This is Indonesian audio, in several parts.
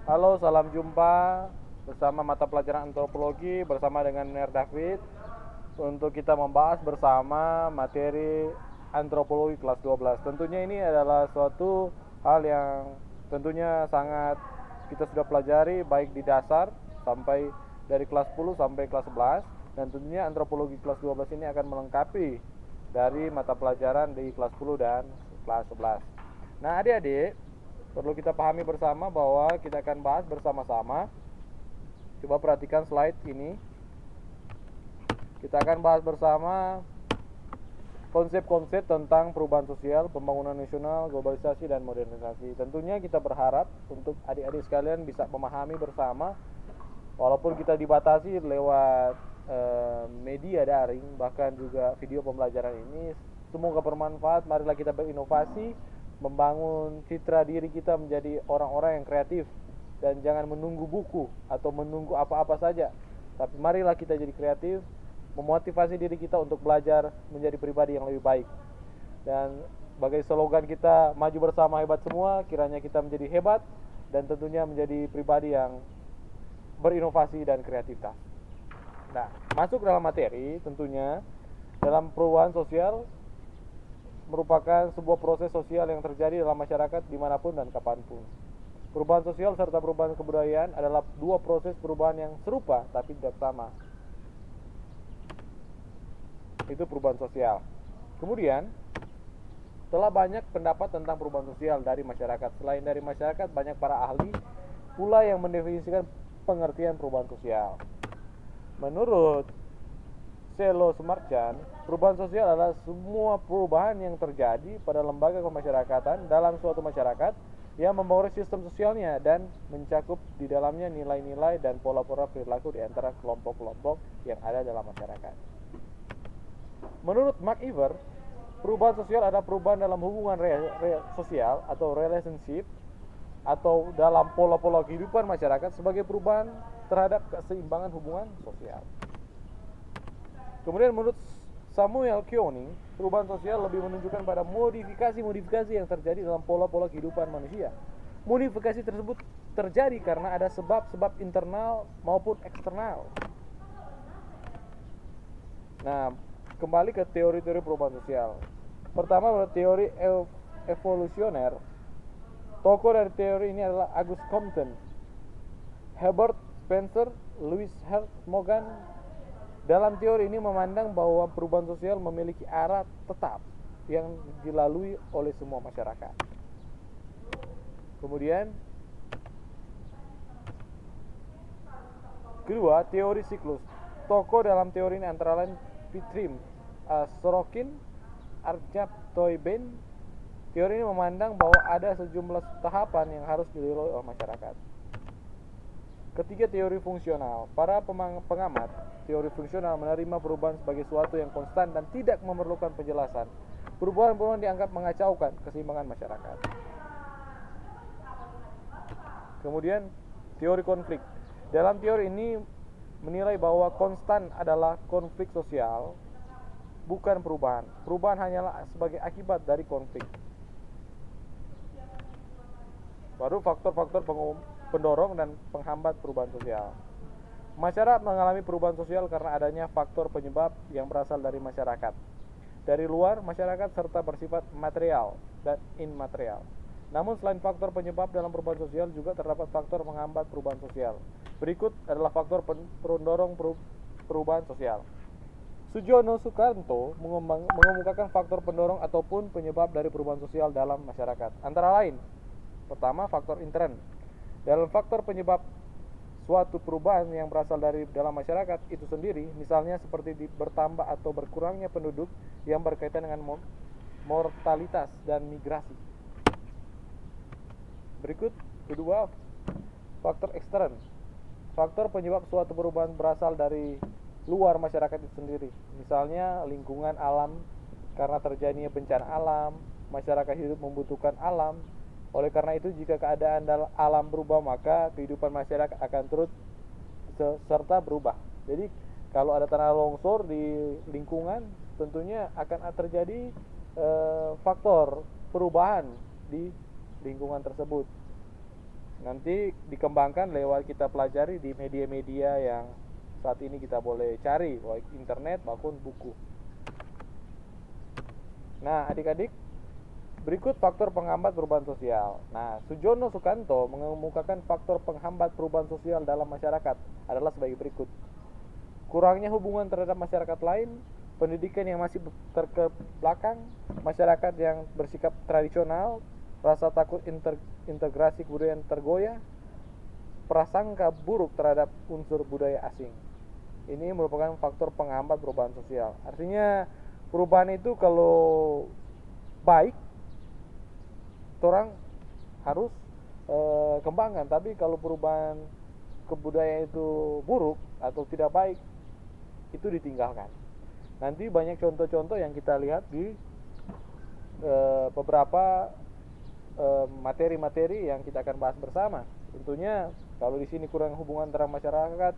Halo, salam jumpa bersama mata pelajaran antropologi bersama dengan Ner David untuk kita membahas bersama materi antropologi kelas 12. Tentunya ini adalah suatu hal yang tentunya sangat kita sudah pelajari baik di dasar sampai dari kelas 10 sampai kelas 11, dan tentunya antropologi kelas 12 ini akan melengkapi dari mata pelajaran di kelas 10 dan kelas 11. Nah, adik-adik, perlu kita pahami bersama bahwa kita akan bahas bersama-sama. Coba perhatikan slide ini. Kita akan bahas bersama konsep-konsep tentang perubahan sosial, pembangunan nasional, globalisasi, dan modernisasi. Tentunya kita berharap untuk adik-adik sekalian bisa memahami bersama, walaupun kita dibatasi lewat media daring, bahkan juga video pembelajaran ini. Semoga bermanfaat. Marilah kita berinovasi, membangun citra diri kita menjadi orang-orang yang kreatif, dan jangan menunggu buku atau menunggu apa-apa saja, tapi marilah kita jadi kreatif, memotivasi diri kita untuk belajar menjadi pribadi yang lebih baik. Dan sebagai slogan kita, maju bersama hebat semua, kiranya kita menjadi hebat dan tentunya menjadi pribadi yang berinovasi dan kreativitas. Nah, masuk dalam materi, tentunya dalam perubahan sosial merupakan sebuah proses sosial yang terjadi dalam masyarakat dimanapun dan kapanpun. Perubahan sosial serta perubahan kebudayaan adalah dua proses perubahan yang serupa tapi tidak sama. Itu perubahan sosial. Kemudian, telah banyak pendapat tentang perubahan sosial dari masyarakat. Selain dari masyarakat, banyak para ahli pula yang mendefinisikan pengertian perubahan sosial. Menurut Selo Sumarchan, perubahan sosial adalah semua perubahan yang terjadi pada lembaga kemasyarakatan dalam suatu masyarakat yang mempengaruhi sistem sosialnya dan mencakup di dalamnya nilai-nilai dan pola-pola perilaku di antara kelompok-kelompok yang ada dalam masyarakat. Menurut McIver, perubahan sosial adalah perubahan dalam hubungan sosial atau relationship atau dalam pola-pola kehidupan masyarakat sebagai perubahan terhadap keseimbangan hubungan sosial. Kemudian menurut Samuel Kyoning, perubahan sosial lebih menunjukkan pada modifikasi-modifikasi yang terjadi dalam pola-pola kehidupan manusia. Modifikasi tersebut terjadi karena ada sebab-sebab internal maupun eksternal. Nah, kembali ke teori-teori perubahan sosial. Pertama, teori evolusioner. Tokoh dari teori ini adalah Auguste Comte, Herbert Spencer, Louis Hart Morgan. Dalam teori ini memandang bahwa perubahan sosial memiliki arah tetap yang dilalui oleh semua masyarakat. Kemudian, kedua, teori siklus. Tokoh dalam teori ini antara lain Vitrim, Sorokin, Arjab Toyben. Teori ini memandang bahwa ada sejumlah tahapan yang harus dilalui oleh masyarakat. Ketiga, teori fungsional. Para pengamat teori fungsional menerima perubahan sebagai suatu yang konstan dan tidak memerlukan penjelasan. Perubahan-perubahan dianggap mengacaukan keseimbangan masyarakat. Kemudian, teori konflik. Dalam teori ini menilai bahwa konstan adalah konflik sosial, bukan perubahan. Perubahan hanyalah sebagai akibat dari konflik. Baru faktor-faktor pendorong dan penghambat perubahan sosial. Masyarakat mengalami perubahan sosial karena adanya faktor penyebab yang berasal dari masyarakat, dari luar masyarakat, serta bersifat material dan immaterial. Namun selain faktor penyebab dalam perubahan sosial, juga terdapat faktor menghambat perubahan sosial. Berikut adalah faktor pendorong perubahan sosial. Sujono Sukanto mengemukakan faktor pendorong ataupun penyebab dari perubahan sosial dalam masyarakat. Antara lain, pertama, faktor intern. Dalam faktor penyebab suatu perubahan yang berasal dari dalam masyarakat itu sendiri, misalnya seperti bertambah atau berkurangnya penduduk yang berkaitan dengan mortalitas dan migrasi. Berikut, kedua, faktor ekstern. Faktor penyebab suatu perubahan berasal dari luar masyarakat itu sendiri, misalnya lingkungan alam. Karena terjadinya bencana alam, masyarakat hidup membutuhkan alam. Oleh karena itu, jika keadaan alam berubah, maka kehidupan masyarakat akan turut serta berubah. Jadi, kalau ada tanah longsor di lingkungan, tentunya akan terjadi faktor perubahan di lingkungan tersebut. Nanti dikembangkan lewat kita pelajari di media-media yang saat ini kita boleh cari, baik internet maupun buku. Nah, adik-adik, berikut faktor penghambat perubahan sosial. Nah, Sujono Sukanto mengemukakan faktor penghambat perubahan sosial dalam masyarakat adalah sebagai berikut. Kurangnya hubungan terhadap masyarakat lain, pendidikan yang masih terkebelakang, masyarakat yang bersikap tradisional, rasa takut integrasi kebudayaan tergoyah, prasangka buruk terhadap unsur budaya asing. Ini merupakan faktor penghambat perubahan sosial. Artinya perubahan itu kalau baik, orang harus kembangkan. Tapi kalau perubahan kebudayaan itu buruk atau tidak baik, itu ditinggalkan. Nanti banyak contoh-contoh yang kita lihat di beberapa materi-materi yang kita akan bahas bersama. Tentunya kalau di sini kurang hubungan antara masyarakat,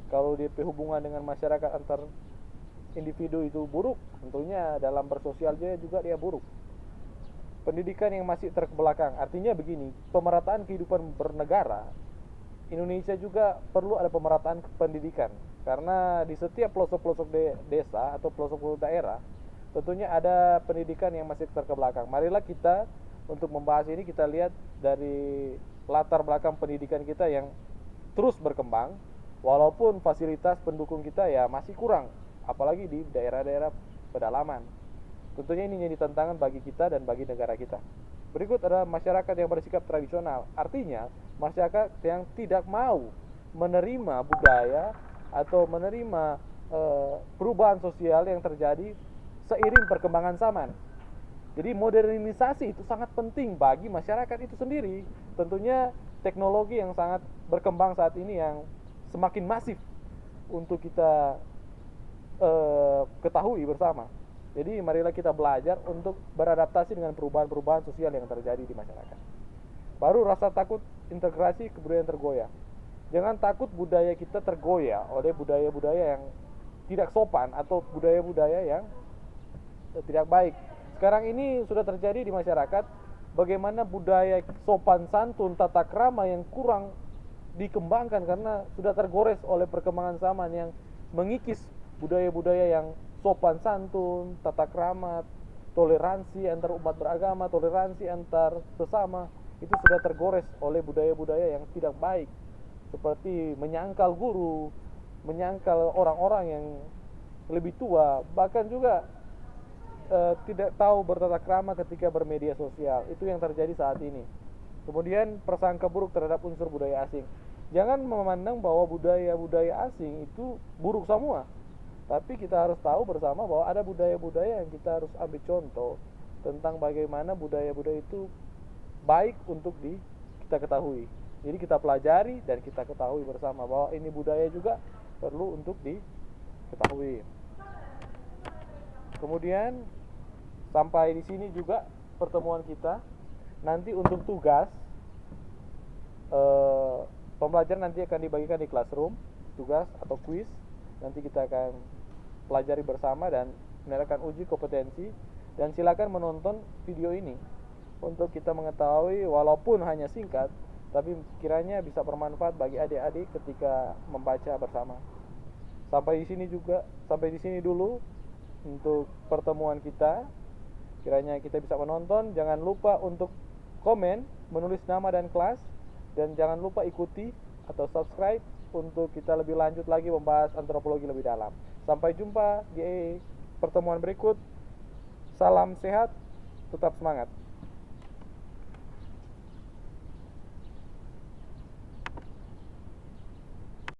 kalau DP hubungan dengan masyarakat antar individu itu buruk, tentunya dalam bersosial juga dia buruk. Pendidikan yang masih terkebelakang, artinya begini, pemerataan kehidupan bernegara, Indonesia juga perlu ada pemerataan pendidikan. Karena di setiap pelosok-pelosok desa atau pelosok-pelosok daerah, tentunya ada pendidikan yang masih terkebelakang. Marilah kita untuk membahas ini kita lihat dari latar belakang pendidikan kita yang terus berkembang, walaupun fasilitas pendukung kita ya masih kurang, apalagi di daerah-daerah pedalaman. Tentunya ini jadi tantangan bagi kita dan bagi negara kita. Berikut adalah masyarakat yang bersikap tradisional. Artinya masyarakat yang tidak mau menerima budaya atau menerima perubahan sosial yang terjadi seiring perkembangan zaman. Jadi modernisasi itu sangat penting bagi masyarakat itu sendiri. Tentunya teknologi yang sangat berkembang saat ini yang semakin masif untuk kita ketahui bersama. Jadi marilah kita belajar untuk beradaptasi dengan perubahan-perubahan sosial yang terjadi di masyarakat. Baru rasa takut integrasi kebudayaan tergoyah. Jangan takut budaya kita tergoyah oleh budaya-budaya yang tidak sopan atau budaya-budaya yang tidak baik. Sekarang ini sudah terjadi di masyarakat bagaimana budaya sopan santun, tata krama yang kurang dikembangkan karena sudah tergores oleh perkembangan zaman yang mengikis budaya-budaya yang sopan santun, tata krama, toleransi antar umat beragama, toleransi antar sesama, itu sudah tergores oleh budaya-budaya yang tidak baik, seperti menyangkal guru, menyangkal orang-orang yang lebih tua, bahkan juga tidak tahu bertata krama ketika bermedia sosial. Itu yang terjadi saat ini. Kemudian prasangka buruk terhadap unsur budaya asing. Jangan memandang bahwa budaya-budaya asing itu buruk semua. Tapi kita harus tahu bersama bahwa ada budaya-budaya yang kita harus ambil contoh tentang bagaimana budaya-budaya itu baik untuk kita ketahui. Jadi kita pelajari dan kita ketahui bersama bahwa ini budaya juga perlu untuk diketahui. Kemudian sampai di sini juga pertemuan kita. Nanti untuk tugas pembelajaran nanti akan dibagikan di classroom, tugas atau quiz. Nanti kita akan pelajari bersama dan menerapkan uji kompetensi. Dan silakan menonton video ini untuk kita mengetahui, walaupun hanya singkat, tapi kiranya bisa bermanfaat bagi adik-adik ketika membaca bersama. Sampai di sini dulu untuk pertemuan kita. Kiranya kita bisa menonton. Jangan lupa untuk komen, menulis nama dan kelas, dan jangan lupa ikuti atau subscribe untuk kita lebih lanjut lagi membahas antropologi lebih dalam. Sampai jumpa di pertemuan berikut. Salam sehat, tetap semangat.